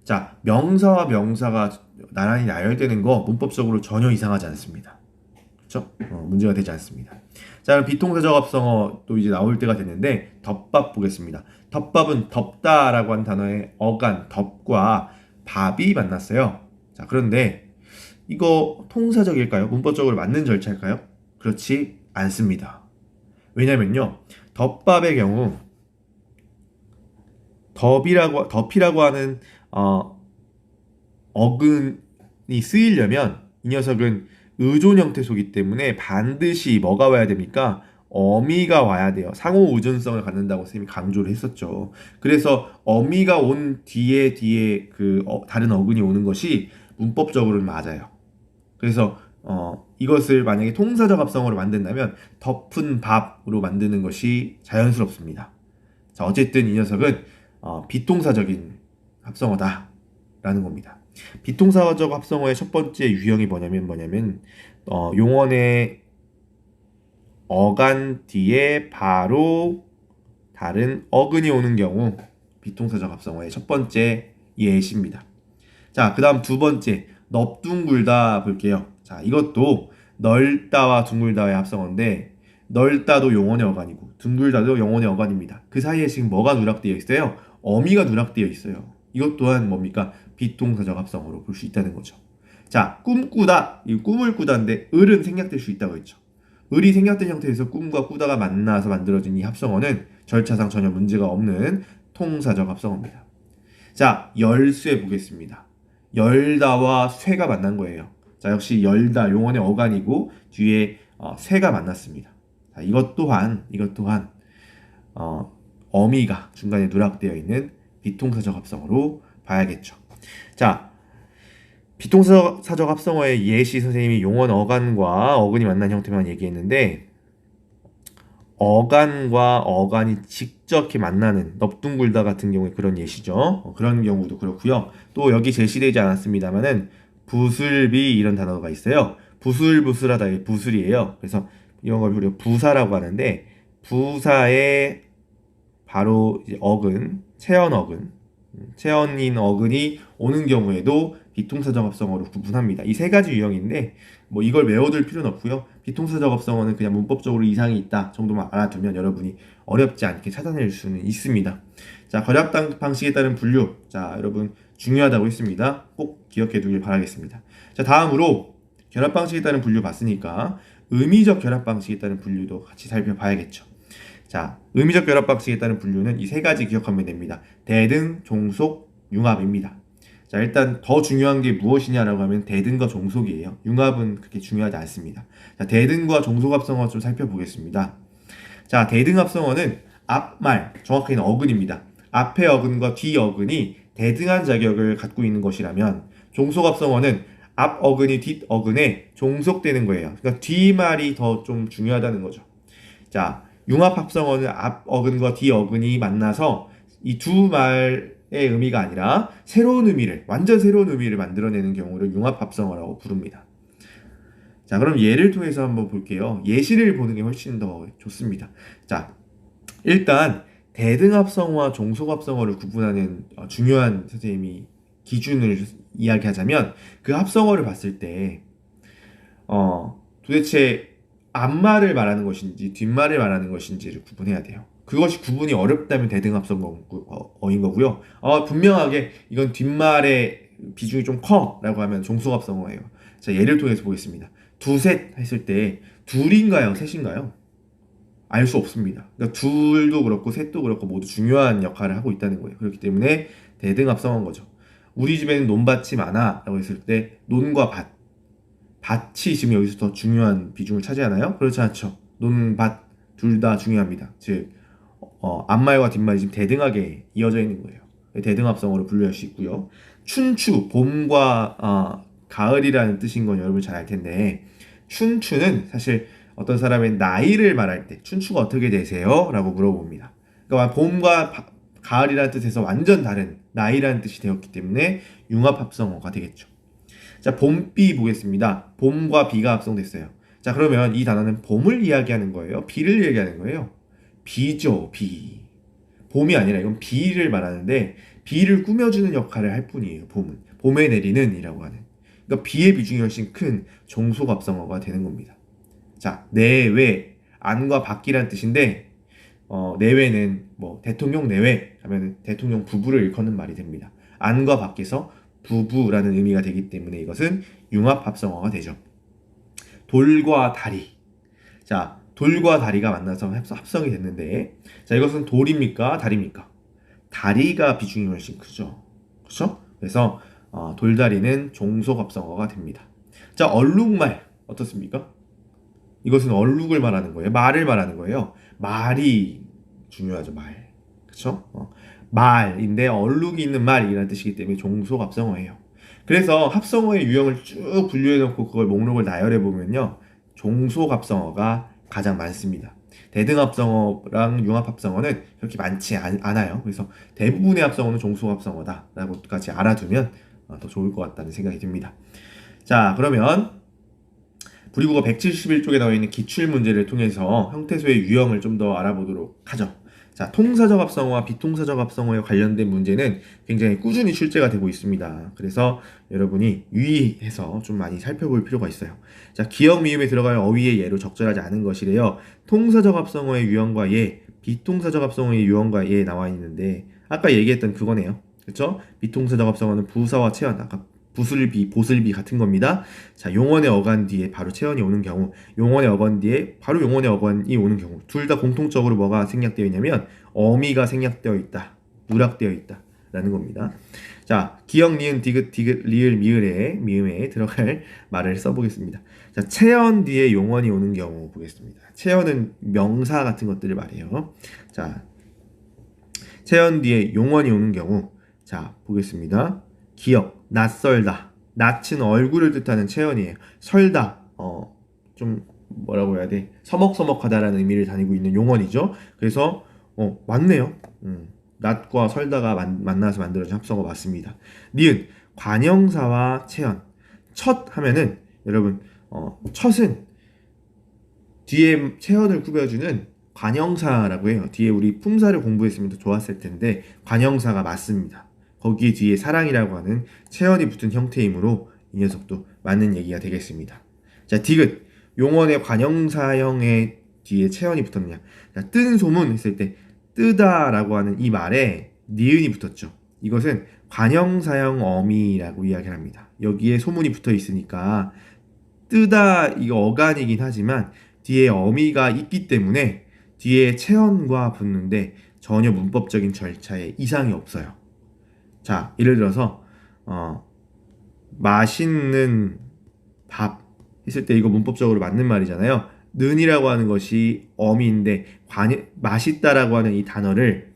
자, 명사와 명사가 나란히 나열되는 거 문법적으로 전혀 이상하지 않습니다. 그렇죠? 문제가 되지 않습니다. 자, 그럼 비통사적 합성어 또 이제 나올 때가 됐는데 덮밥 보겠습니다. 덮밥은 덮다라고 한 단어의 어간 덮과 밥이 만났어요. 자, 그런데 이거 통사적일까요? 문법적으로 맞는 절차일까요? 그렇지 않습니다. 왜냐면요, 덮밥의 경우 덮이라고 하는 어근이 쓰이려면 이 녀석은 의존 형태 소기 때문에 반드시 뭐가 와야 됩니까? 어미가 와야 돼요. 상호 의존성을 갖는다고 선생님이 강조를 했었죠. 그래서 어미가 온 뒤에 그 다른 어근이 오는 것이 문법적으로는 맞아요. 그래서 이것을 만약에 통사적 합성어로 만든다면 덮은 밥으로 만드는 것이 자연스럽습니다. 자, 어쨌든 이 녀석은 비통사적인 합성어다 라는 겁니다. 비통사적 합성어의 첫 번째 유형이 뭐냐면 용언의 어간 뒤에 바로 다른 어근이 오는 경우 비통사적 합성어의 첫 번째 예시입니다. 자, 그 다음 두 번째 넙둥굴다 볼게요. 자, 이것도 넓다와 둥글다의 합성어인데 넓다도 용언의 어간이고 둥글다도 용언의 어간입니다. 그 사이에 지금 뭐가 누락되어 있어요? 어미가 누락되어 있어요. 이것 또한 뭡니까? 비동사적 합성어로 볼 수 있다는 거죠. 자, 꿈꾸다. 이 꿈을 꾸다인데 을은 생략될 수 있다고 했죠. 을이 생략된 형태에서 꿈과 꾸다가 만나서 만들어진 이 합성어는 절차상 전혀 문제가 없는 통사적 합성어입니다. 자, 열쇠 보겠습니다. 열다와 쇠가 만난 거예요. 자, 역시 열다 용언의 어간이고 뒤에 쇠가 만났습니다. 자, 이것 또한 어미가 중간에 누락되어 있는 비통사적 합성어로 봐야겠죠. 자, 비통사적 합성어의 예시 선생님이 용언 어간과 어근이 만난 형태만 얘기했는데 어간과 어간이 직접 이렇게 만나는 넙둥굴다 같은 경우에 그런 예시죠. 그런 경우도 그렇고요. 또 여기 제시되지 않았습니다만은 부술비 이런 단어가 있어요. 부술부술하다 이 부술이에요. 그래서 이런 걸 우리가 부사라고 하는데 부사의 바로 이제 어근, 체언 어근, 체언인 어근이 오는 경우에도 비통사적 합성어로 구분합니다. 이 세 가지 유형인데 뭐 이걸 외워둘 필요는 없고요. 비통사적 합성어는 그냥 문법적으로 이상이 있다 정도만 알아두면 여러분이 어렵지 않게 찾아낼 수는 있습니다. 자, 결합 방식에 따른 분류. 자, 여러분 중요하다고 했습니다. 꼭 기억해 두길 바라겠습니다. 자, 다음으로 결합 방식에 따른 분류 봤으니까 의미적 결합 방식에 따른 분류도 같이 살펴봐야겠죠. 자, 의미적 결합 방식에 따른 분류는 이 세 가지 기억하면 됩니다. 대등, 종속, 융합입니다. 자, 일단 더 중요한 게 무엇이냐라고 하면 대등과 종속이에요. 융합은 그렇게 중요하지 않습니다. 자, 대등과 종속 합성어 좀 살펴보겠습니다. 자, 대등 합성어는 앞말, 정확히는 어근입니다. 앞의 어근과 뒤 어근이 대등한 자격을 갖고 있는 것이라면 종속 합성어는 앞 어근이 뒷 어근에 종속되는 거예요. 그러니까 뒷말이 더 좀 중요하다는 거죠. 자, 융합 합성어는 앞 어근과 뒤 어근이 만나서 이 두 말의 의미가 아니라 새로운 의미를, 완전 새로운 의미를 만들어내는 경우를 융합 합성어라고 부릅니다. 자, 그럼 예를 통해서 한번 볼게요. 예시를 보는 게 훨씬 더 좋습니다. 자, 일단 대등합성어와 종속합성어를 구분하는 중요한 선생님이 기준을 이야기하자면 그 합성어를 봤을 때 도대체 앞말을 말하는 것인지 뒷말을 말하는 것인지를 구분해야 돼요. 그것이 구분이 어렵다면 대등합성어인 거고요. 분명하게 이건 뒷말의 비중이 좀 커 라고 하면 종속합성어예요. 자, 예를 통해서 보겠습니다. 두셋 했을 때 둘인가요? 셋인가요? 알 수 없습니다. 그러니까 둘도 그렇고 셋도 그렇고 모두 중요한 역할을 하고 있다는 거예요. 그렇기 때문에 대등합성어인 거죠. 우리 집에는 논밭이 많아 라고 했을 때 논과 밭이 지금 여기서 더 중요한 비중을 차지하나요? 그렇지 않죠. 논, 밭 둘 다 중요합니다. 즉 앞말과 뒷말이 지금 대등하게 이어져 있는 거예요. 대등합성어로 분류할 수 있고요. 춘추, 봄과 가을이라는 뜻인 건 여러분 잘 알 텐데 춘추는 사실 어떤 사람의 나이를 말할 때 춘추가 어떻게 되세요? 라고 물어봅니다. 그러니까 봄과 가을이라는 뜻에서 완전 다른 나이라는 뜻이 되었기 때문에 융합합성어가 되겠죠. 자, 봄비 보겠습니다. 봄과 비가 합성됐어요. 자, 그러면 이 단어는 봄을 이야기하는 거예요? 비를 이야기하는 거예요? 비죠, 비. 봄이 아니라 이건 비를 말하는데 비를 꾸며주는 역할을 할 뿐이에요. 봄은. 봄에 내리는 이라고 하는. 그러니까 비의 비중이 훨씬 큰 종속합성어가 되는 겁니다. 자, 내외, 안과 밖이란 뜻인데 내외는 뭐 대통령 내외 하면 대통령 부부를 일컫는 말이 됩니다. 안과 밖에서 부부라는 의미가 되기 때문에 이것은 융합 합성어가 되죠. 돌과 다리. 자, 돌과 다리가 만나서 합성이 됐는데 자, 이것은 돌입니까? 다리입니까? 다리가 비중이 훨씬 크죠. 그렇죠? 그래서 돌다리는 종속 합성어가 됩니다. 자, 얼룩말 어떻습니까? 이것은 얼룩을 말하는 거예요. 말을 말하는 거예요. 말이 중요하죠. 말. 그렇죠? 말인데 얼룩이 있는 말이라는 뜻이기 때문에 종속 합성어예요. 그래서 합성어의 유형을 쭉 분류해 놓고 그걸 목록을 나열해 보면요. 종속 합성어가 가장 많습니다. 대등 합성어랑 융합 합성어는 그렇게 많지 않아요. 그래서 대부분의 합성어는 종속 합성어다라고까지 알아두면 더 좋을 것 같다는 생각이 듭니다. 자, 그러면 부리국어 171쪽에 나와 있는 기출 문제를 통해서 형태소의 유형을 좀 더 알아보도록 하죠. 자, 통사적 합성어와 비통사적 합성어에 관련된 문제는 굉장히 꾸준히 출제가 되고 있습니다. 그래서 여러분이 유의해서 좀 많이 살펴볼 필요가 있어요. 자, 기역 미음에 들어갈 어휘의 예로 적절하지 않은 것이래요. 통사적 합성어의 유형과 예, 비통사적 합성어의 유형과 예 나와 있는데 아까 얘기했던 그거네요. 그렇죠? 비동사 적합성어는 부사와 체언, 아까 부슬비, 보슬비 같은 겁니다. 자, 용언의 어간 뒤에 바로 체언이 오는 경우, 용언의 어간 뒤에 바로 용언의 어간이 오는 경우, 둘 다 공통적으로 뭐가 생략되어 있냐면 어미가 생략되어 있다, 누락되어 있다 라는 겁니다. 자, 기역, 니은, 디귿, 리을, 미음에 들어갈 말을 써보겠습니다. 자, 체언 뒤에 용언이 오는 경우 보겠습니다. 체언은 명사 같은 것들을 말해요. 자, 체언 뒤에 용언이 오는 경우, 자, 보겠습니다. 기역, 낯설다. 낯은 얼굴을 뜻하는 체언이에요. 설다, 좀 뭐라고 해야 돼? 서먹서먹하다라는 의미를 다니고 있는 용언이죠. 그래서 맞네요. 낫과 설다가 만나서 만들어진 합성어 맞습니다. 니은, 관형사와 체언. 첫 하면은 여러분 첫은 뒤에 체언을 꾸며주는 관형사라고 해요. 뒤에 우리 품사를 공부했으면 더 좋았을 텐데 관형사가 맞습니다. 거기에 뒤에 사랑이라고 하는 체언이 붙은 형태이므로 이 녀석도 맞는 얘기가 되겠습니다. 자, 디귿, 용언의 관형사형의 뒤에 체언이 붙었느냐. 자, 뜬 소문 했을 때 뜨다라고 하는 이 말에 니은이 붙었죠. 이것은 관형사형 어미라고 이야기를 합니다. 여기에 소문이 붙어 있으니까 뜨다 이거 어간이긴 하지만 뒤에 어미가 있기 때문에 뒤에 체언과 붙는데 전혀 문법적인 절차에 이상이 없어요. 자, 예를 들어서 맛있는 밥 했을 때 이거 문법적으로 맞는 말이잖아요. 는이라고 하는 것이 어미인데 맛있다라고 하는 이 단어를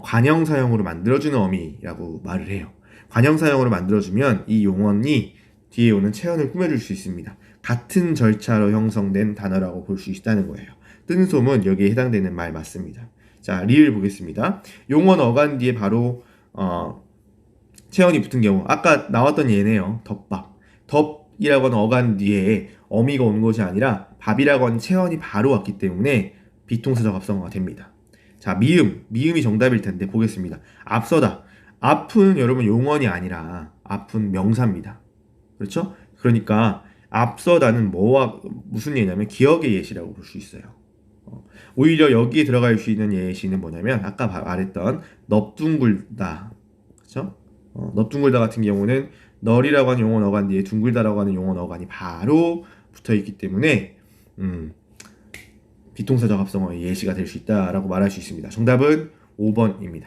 관형사형으로 만들어주는 어미라고 말을 해요. 관형사형으로 만들어주면 이 용언이 뒤에 오는 체언을 꾸며줄 수 있습니다. 같은 절차로 형성된 단어라고 볼 수 있다는 거예요. 뜬 소문 여기에 해당되는 말 맞습니다. 자, 리을 보겠습니다. 용언 어간 뒤에 바로 체언이 붙은 경우 아까 나왔던 예네요. 덮밥. 덮이라고 하는 어간 뒤에 어미가 오는 것이 아니라 밥이라고 하는 체언이 바로 왔기 때문에 비동사적 합성어가 됩니다. 자, 미음이 정답일 텐데 보겠습니다. 앞서다. 앞은 여러분 용언이 아니라 앞은 명사입니다. 그렇죠? 그러니까 앞서다는 뭐와 무슨 예냐면 기억의 예시라고 볼 수 있어요. 오히려 여기에 들어갈 수 있는 예시는 뭐냐면 아까 말했던 넙둥글다. 그렇죠? 넙둥글다 같은 경우는 널이라고 하는 용언 어간 뒤에 둥글다라고 하는 용언 어간이 바로 붙어 있기 때문에 비동사적 합성어의 예시가 될 수 있다라고 말할 수 있습니다. 정답은 5번입니다.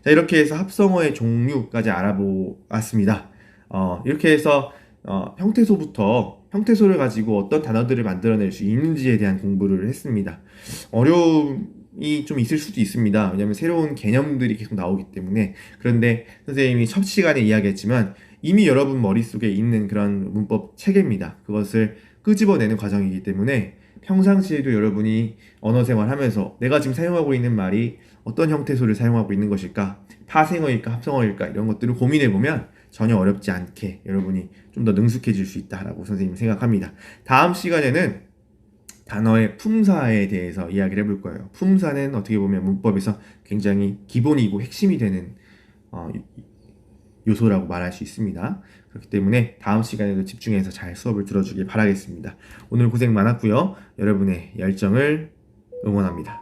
자, 이렇게 해서 합성어의 종류까지 알아보았습니다. 이렇게 해서 형태소를 가지고 어떤 단어들을 만들어낼 수 있는지에 대한 공부를 했습니다. 어려움이 좀 있을 수도 있습니다. 왜냐하면 새로운 개념들이 계속 나오기 때문에. 그런데 선생님이 첫 시간에 이야기했지만 이미 여러분 머릿속에 있는 그런 문법 체계입니다. 그것을 끄집어내는 과정이기 때문에 평상시에도 여러분이 언어 생활하면서 내가 지금 사용하고 있는 말이 어떤 형태소를 사용하고 있는 것일까? 파생어일까? 합성어일까? 이런 것들을 고민해보면 전혀 어렵지 않게 여러분이 좀 더 능숙해질 수 있다라고 선생님은 생각합니다. 다음 시간에는 단어의 품사에 대해서 이야기를 해볼 거예요. 품사는 어떻게 보면 문법에서 굉장히 기본이고 핵심이 되는 요소라고 말할 수 있습니다. 그렇기 때문에 다음 시간에도 집중해서 잘 수업을 들어주길 바라겠습니다. 오늘 고생 많았고요. 여러분의 열정을 응원합니다.